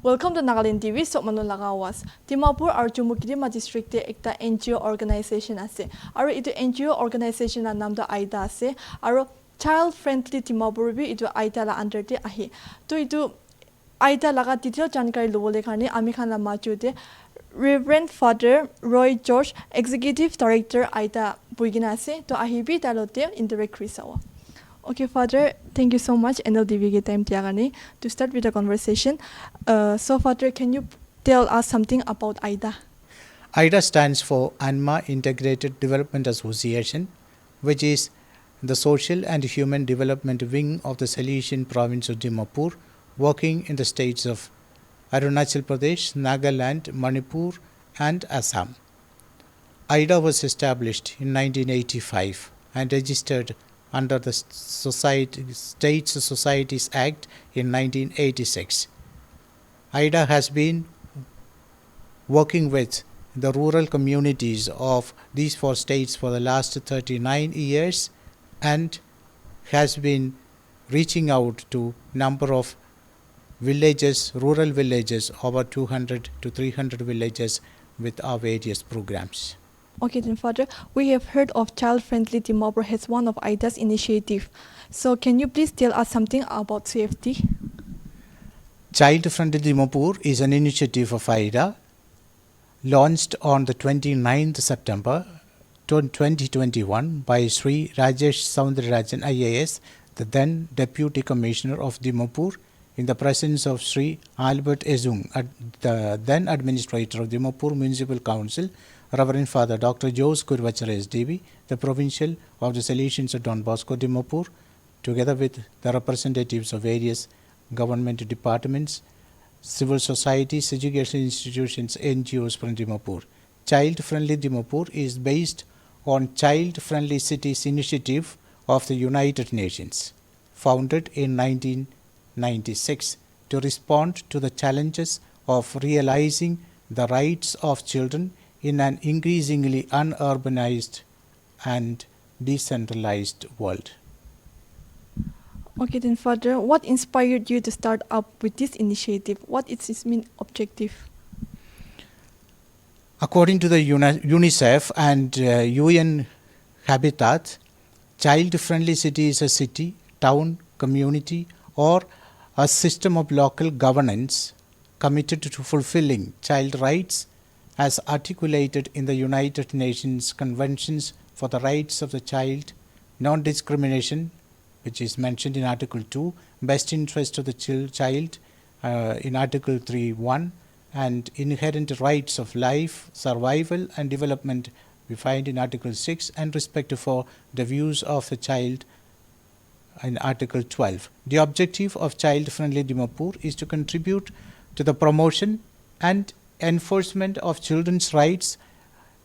Welcome to NLTV. So manu lagawas. Dimapur or Jumukidima district ekta NGO organization ase. Aru itu NGO organization na naam to Aida ase. Aru child friendly Dimapur bi itu Aida la under te ahi. To itu Aida laga detail jankari lobole karne ami khan la majude Reverend Father Roy George, Executive Director Aida buigina ase. To ahi bi talote indirect krisawa. Okay, Father, thank you so much. NLTV time tiagani to start with the conversation. So, Father, can you tell us something about Aida? Aida stands for ANMA Integrated Development Association, which is the social and human development wing of the Salesian Province of Dimapur, working in the states of Arunachal Pradesh, Nagaland, Manipur, and Assam. Aida was established in 1985 and registered under the States Societies Act in 1986. Aida has been working with the rural communities of these 4 states for the last 39 years and has been reaching out to number of villages, rural villages, over 200 to 300 villages with our various programs. Okay, then Father, we have heard of Child Friendly Dimapur as one of Aida's initiative. So can you please tell us something about CFD? Child Friendly Dimapur is an initiative of Aida launched on the 29th September 2021 by Sri Rajesh Soundararajan IAS, the then Deputy Commissioner of Dimapur, in the presence of Sri Albert Ezung, the then Administrator of Dimapur Municipal Council, Reverend Father Dr. Jose Kurvachara SDB, the Provincial of the Salesians of Don Bosco, Dimapur, together with the representatives of various government departments, civil societies, education institutions, NGOs from Dimapur. Child Friendly Dimapur is based on Child Friendly Cities initiative of the United Nations, founded in 1996 to respond to the challenges of realizing the rights of children in an increasingly unurbanized and decentralized world. Okay, then Father, what inspired you to start up with this initiative? What is its main objective? According to the UNICEF and UN Habitat, child-friendly city is a city, town, community, or a system of local governance committed to fulfilling child rights as articulated in the United Nations Conventions for the Rights of the Child, Non-Discrimination, which is mentioned in Article 2, Best Interest of the Child in Article 3.1, and Inherent Rights of Life, Survival and Development we find in Article 6, and respect for the views of the child in Article 12. The objective of Child Friendly Dimapur is to contribute to the promotion and enforcement of children's rights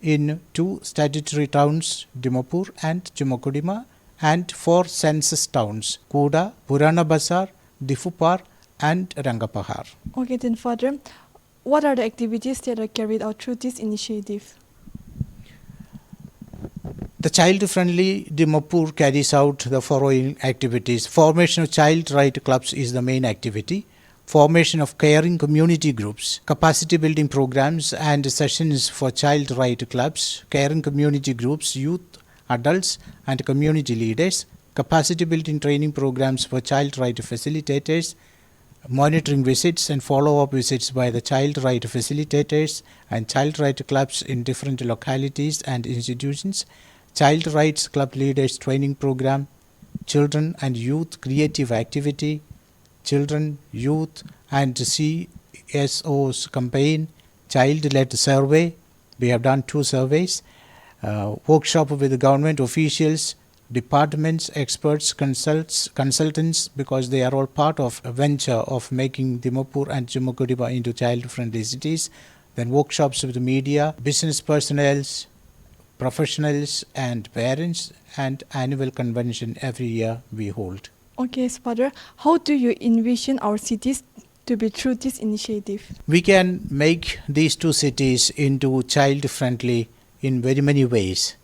in 2 statutory towns, Dimapur and Jumakudima, and 4 census towns, Kuda, Purana Bazar, Difupar, and Rangapahar. Okay, then Father, what are the activities that are carried out through this initiative? The Child Friendly Dimapur carries out the following activities. Formation of child right clubs is the main activity. Formation of caring community groups, capacity building programs and sessions for child right clubs, caring community groups, youth, adults and community leaders, capacity building training programs for child right facilitators, monitoring visits and follow-up visits by the child right facilitators and child right clubs in different localities and institutions, child rights club leaders training program, children and youth creative activity, children, youth and CSOs campaign, child-led survey. We have done 2 surveys, workshop with government officials, departments, experts, consultants, because they are all part of a venture of making Dimapur and Jumakudima into child-friendly cities. Then workshops with the media, business personnel, professionals and parents, and annual convention every year we hold. Okay, Father, how do you envision our cities to be through this initiative? We can make these 2 cities into child-friendly in very many ways.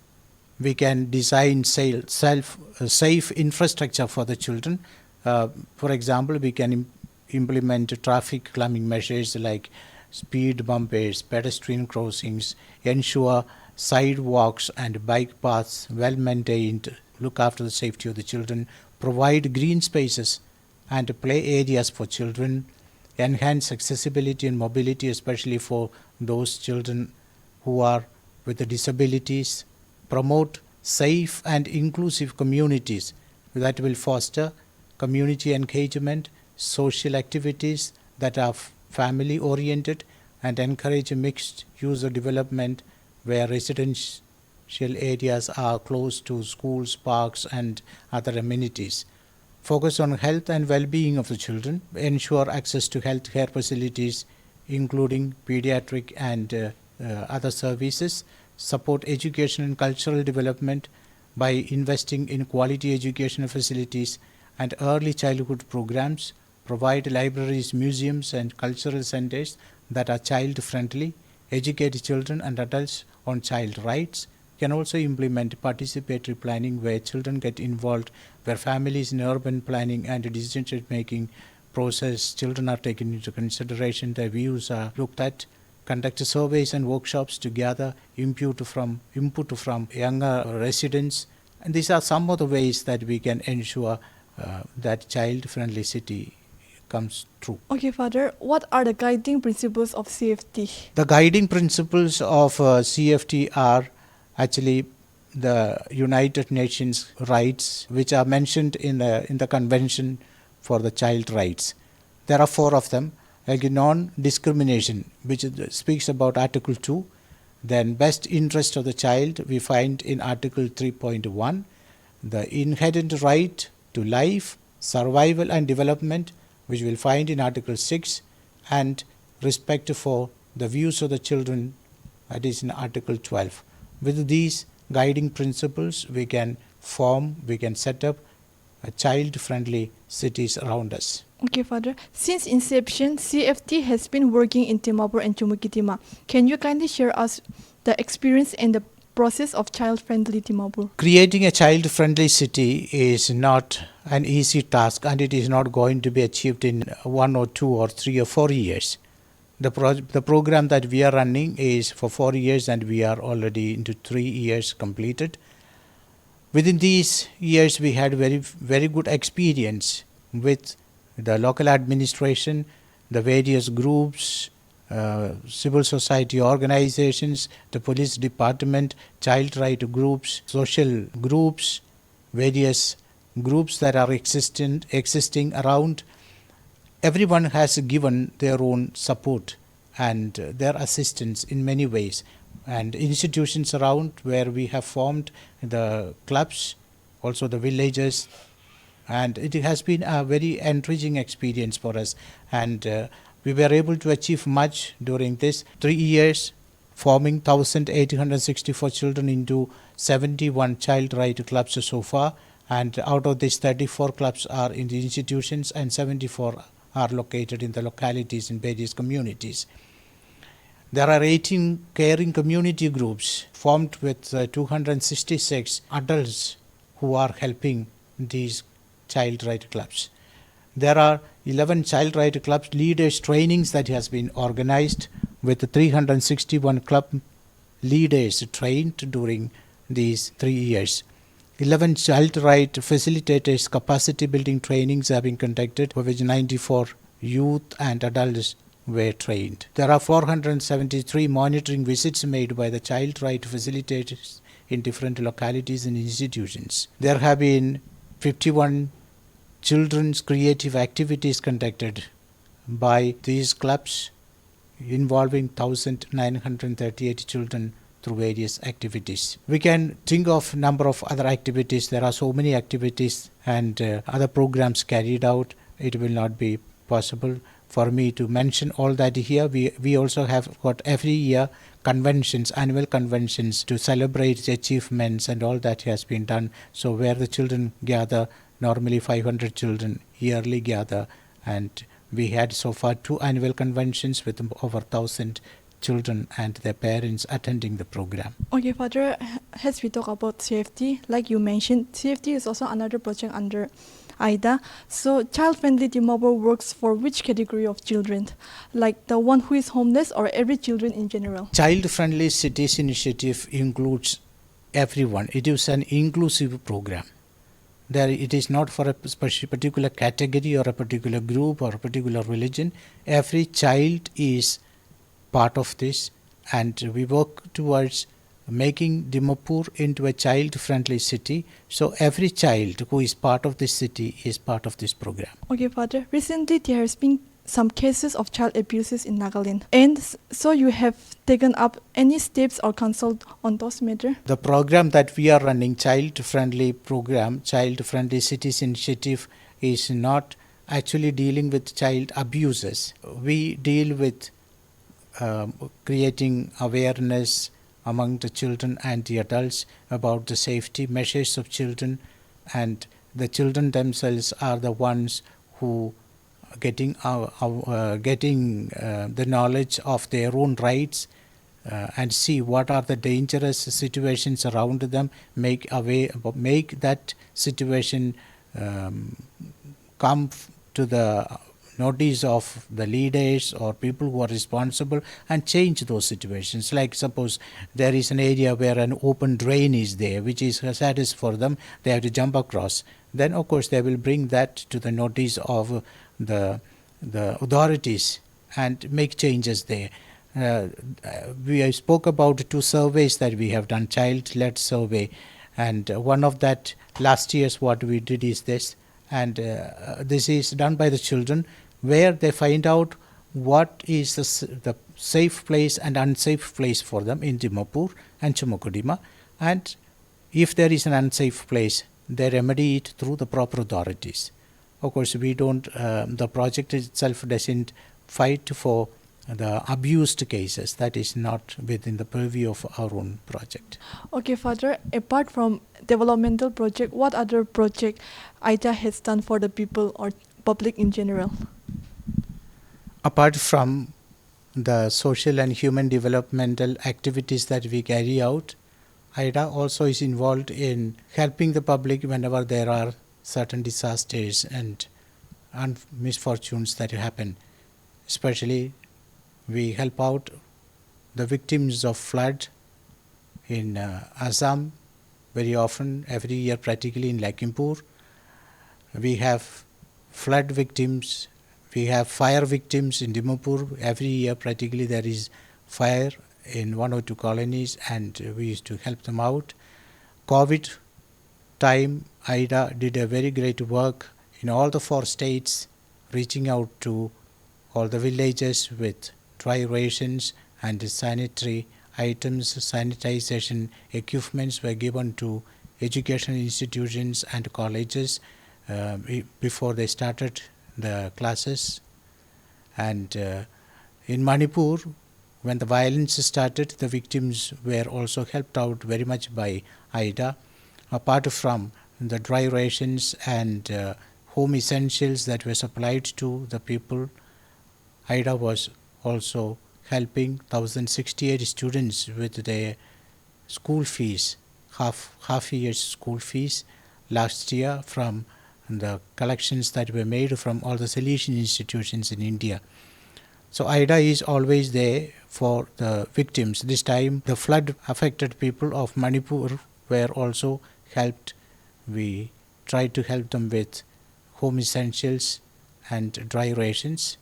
We can design safe infrastructure for the children. For example, we can implement traffic calming measures like speed bumpers, pedestrian crossings, ensure sidewalks and bike paths well maintained, look after the safety of the children, provide green spaces and play areas for children, enhance accessibility and mobility, especially for those children who are with the disabilities, promote safe and inclusive communities that will foster community engagement, social activities that are family oriented, and encourage mixed user development where residential areas are close to schools, parks, and other amenities. Focus on health and well-being of the children, ensure access to healthcare facilities including pediatric and other services, support education and cultural development by investing in quality educational facilities and early childhood programs, provide libraries, museums, and cultural centers that are child-friendly, educate children and adults on child rights, can also implement participatory planning where children get involved, where families in urban planning and decision-making process, children are taken into consideration, their views are looked at, conduct surveys and workshops to gather input from younger residents. And these are some of the ways that we can ensure that child-friendly city comes true. Okay, Father, what are the guiding principles of CFT? The guiding principles of CFT are actually the United Nations rights, which are mentioned in the Convention for the Child Rights. There are 4 of them, like non-discrimination, which speaks about Article 2. Then best interest of the child we find in Article 3.1. The inherent right to life, survival and development, which we'll find in Article 6, and respect for the views of the children, that is in Article 12. With these guiding principles, we can set up child-friendly cities around us. Okay, Father. Since inception, CFT has been working in Dimapur and Chumukitima. Can you kindly share us the experience and the process of child-friendly Dimapur? Creating a child-friendly city is not an easy task, and it is not going to be achieved in 1 or 2 or 3 or 4 years. The program that we are running is for 4 years, and we are already into 3 years completed. Within these years, we had very good experience with the local administration, the various groups, civil society organizations, the police department, child right groups, social groups, various groups that are existing around. Everyone has given their own support and their assistance in many ways. And institutions around where we have formed the clubs, also the villages, and it has been a very enriching experience for us. And we were able to achieve much during this 3 years, forming 1,864 children into 71 child right clubs so far. And out of these, 34 clubs are in the institutions and 74 are located in the localities in various communities. There are 18 caring community groups formed with 266 adults who are helping these child right clubs. There are 11 child right clubs leaders trainings that has been organized with 361 club leaders trained during these 3 years. 11 child right facilitators capacity building trainings have been conducted, for which 94 youth and adults were trained. There are 473 monitoring visits made by the child right facilitators in different localities and institutions. There have been 51 children's creative activities conducted by these clubs involving 1,938 children through various activities. We can think of number of other activities. There are so many activities and other programs carried out. It will not be possible for me to mention all that here. We also have got every year conventions, annual conventions to celebrate the achievements and all that has been done. So where the children gather, normally 500 children yearly gather, and we had so far 2 annual conventions with over 1,000 children and their parents attending the program. Okay, Father, as we talk about CFT, like you mentioned, CFT is also another project under Aida. So, child-friendly Dimapur works for which category of children? Like the one who is homeless or every children in general? Child Friendly Cities initiative includes everyone. It is an inclusive program. There, it is not for a particular category or a particular group or a particular religion. Every child is part of this, and we work towards making Dimapur into a child-friendly city. So every child who is part of this city is part of this program. Okay, Father. Recently, there has been some cases of child abuses in Nagaland, and so you have taken up any steps or consult on those matters? The program that we are running, child-friendly program, child-friendly cities initiative, is not actually dealing with child abuses. We deal with creating awareness among the children and the adults about the safety measures of children, and the children themselves are the ones who getting the knowledge of their own rights and see what are the dangerous situations around them, make that situation come to the notice of the leaders or people who are responsible and change those situations. Like suppose there is an area where an open drain is there which is hazardous for them, they have to jump across, then of course they will bring that to the notice of the authorities and make changes there. We spoke about 2 surveys that we have done, child-led survey, and one of that last year's what we did is this, and this is done by the children, where they find out what is the safe place and unsafe place for them in Dimapur and Chumukudima, and if there is an unsafe place, they remedy it through the proper authorities. Of course, we don't, the project itself doesn't fight for the abused cases. That is not within the purview of our own project. Okay, Father, apart from developmental project, what other project Aida has done for the people or public in general? Apart from the social and human developmental activities that we carry out, Aida also is involved in helping the public whenever there are certain disasters and misfortunes that happen. Especially, we help out the victims of flood in Assam very often, every year practically in Lakhimpur. We have flood victims, we have fire victims in Dimapur. Every year practically there is fire in 1 or 2 colonies and we used to help them out. COVID time, Aida did a very great work in all the 4 states, reaching out to all the villages with dry rations and sanitary items. Sanitization equipments were given to educational institutions and colleges before they started the classes. And in Manipur, when the violence started, the victims were also helped out very much by Aida. Apart from the dry rations and home essentials that were supplied to the people, Aida was also helping 1,068 students with their school fees, half year's school fees last year from the collections that were made from all the Salesian institutions in India. So Aida is always there for the victims. This time the flood affected people of Manipur were also helped. We tried to help them with home essentials and dry rations.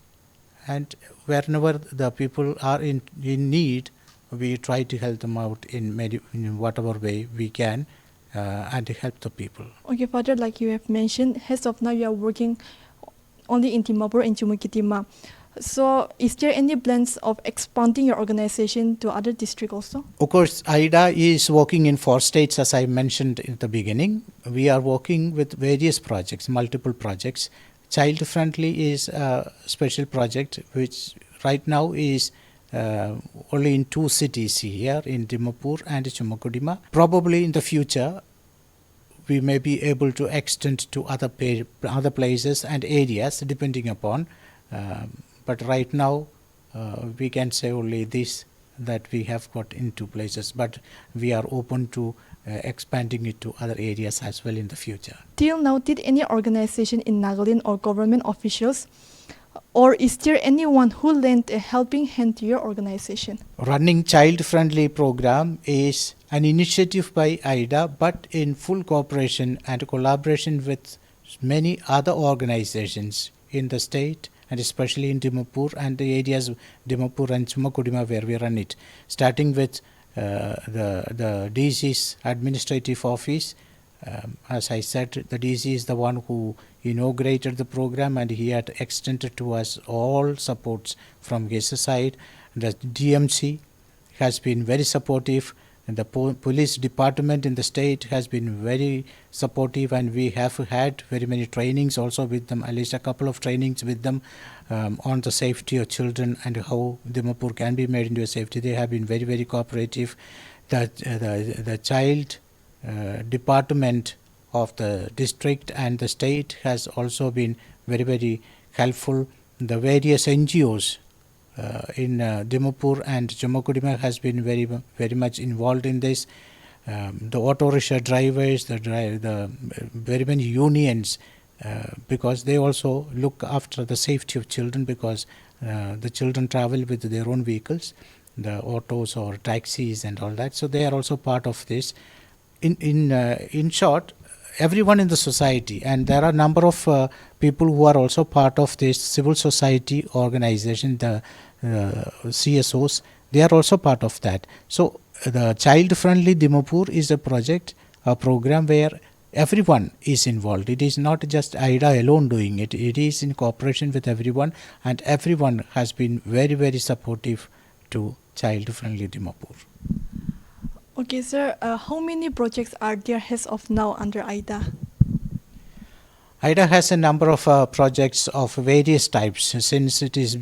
And wherever the people are in need, we try to help them out in whatever way we can and to help the people. Okay, Father, like you have mentioned, as of now you are working only in Dimapur and Chumukitima. So is there any plans of expanding your organization to other districts also? Of course, Aida is working in 4 states, as I mentioned in the beginning. We are working with various projects, multiple projects. Child Friendly is a special project which right now is only in 2 cities here, in Dimapur and Chumukudima. Probably in the future, we may be able to extend to other places and areas depending upon. But right now, we can say only this, that we have got in 2 places. But we are open to expanding it to other areas as well in the future. Till now, did any organization in Nagaland or government officials, or is there anyone who lent a helping hand to your organization? Running child-friendly program is an initiative by Aida, but in full cooperation and collaboration with many other organizations in the state and especially in Dimapur and the areas Dimapur and Chumakudima where we run it, starting with the DC's administrative office. As I said, the DC is the one who inaugurated the program and he had extended to us all supports from his side. The DMC has been very supportive and the police department in the state has been very supportive, and we have had very many trainings also with them, at least a couple of trainings with them on the safety of children and how Dimapur can be made into a safety. They have been very, very cooperative. The child department of the district and the state has also been very, very helpful. The various NGOs in Dimapur and Chumakudima has been very much involved in this. The auto rickshaw drivers, the very many unions, because they also look after the safety of children, because the children travel with their own vehicles, the autos or taxis and all that. So they are also part of this. In short, everyone in the society, and there are a number of people who are also part of this civil society organization, the CSOs, they are also part of that. So the Child Friendly Dimapur is a project, a program where everyone is involved. It is not just Aida alone doing it. It is in cooperation with everyone, and everyone has been very, very supportive to Child Friendly Dimapur. Okay, sir. How many projects are there as of now under Aida? Aida has a number of projects of various types. Since it is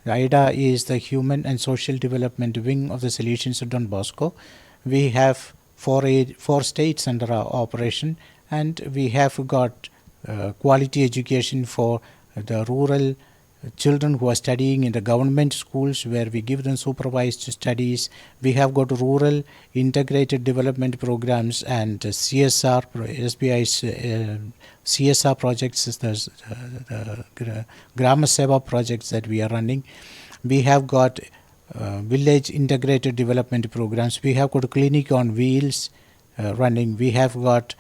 Aida is the human and social development wing of the Salesians of Don Bosco, we have four states under our operation, and we have got quality education for the rural children who are studying in the government schools, where we give them supervised studies. We have got rural integrated development programs and CSR, SBI's CSR projects, the Grama Seva projects that we are running. We have got village integrated development programs. We have got clinic on wheels running. We have got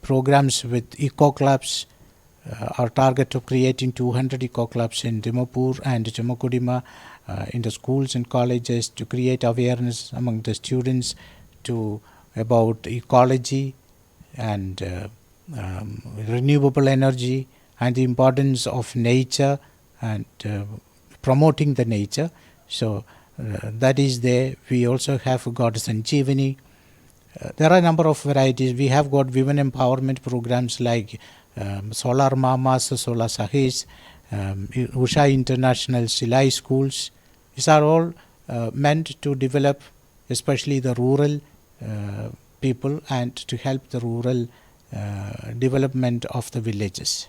programs with eco clubs. Our target of creating 200 eco clubs in Dimapur and Chumakudima in the schools and colleges to create awareness among the students about ecology and renewable energy and the importance of nature and promoting the nature. So that is there. We also have got Sanjeevani. There are a number of varieties. We have got women empowerment programs like Solar Mamas, Solar Sahis, Usha International Silai schools. These are all meant to develop especially the rural people and to help the rural development of the villages.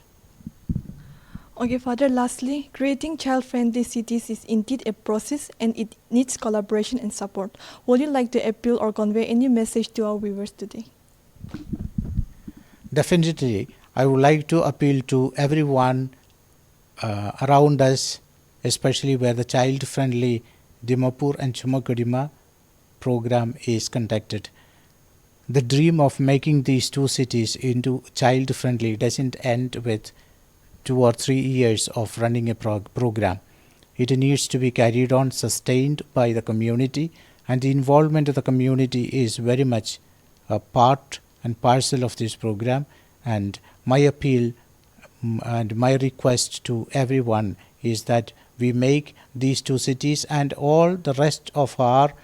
Okay, Father, lastly, creating child-friendly cities is indeed a process and it needs collaboration and support. Would you like to appeal or convey any message to our viewers today? Definitely. I would like to appeal to everyone around us, especially where the child-friendly Dimapur and Chumakudima program is conducted. The dream of making these two cities into child-friendly doesn't end with 2 or 3 years of running a program. It needs to be carried on, sustained by the community, and the involvement of the community is very much a part and parcel of this program. And my appeal and my request to everyone is that we make these two cities and all the rest of our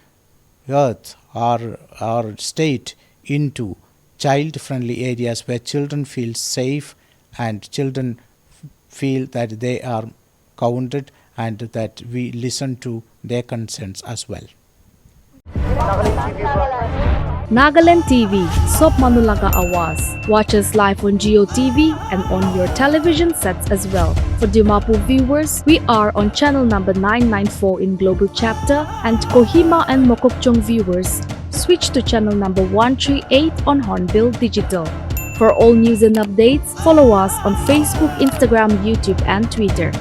earth, our state, into child-friendly areas where children feel safe and children feel that they are counted and that we listen to their concerns as well. Nagaland TV, Sob Manulaga Awas. Watch us live on Geo TV and on your television sets as well. For Dimapur viewers, we are on channel number 994 in Global Chapter, and Kohima and Mokokchung viewers, switch to channel number 138 on Hornbill Digital. For all news and updates, follow us on Facebook, Instagram, YouTube, and Twitter.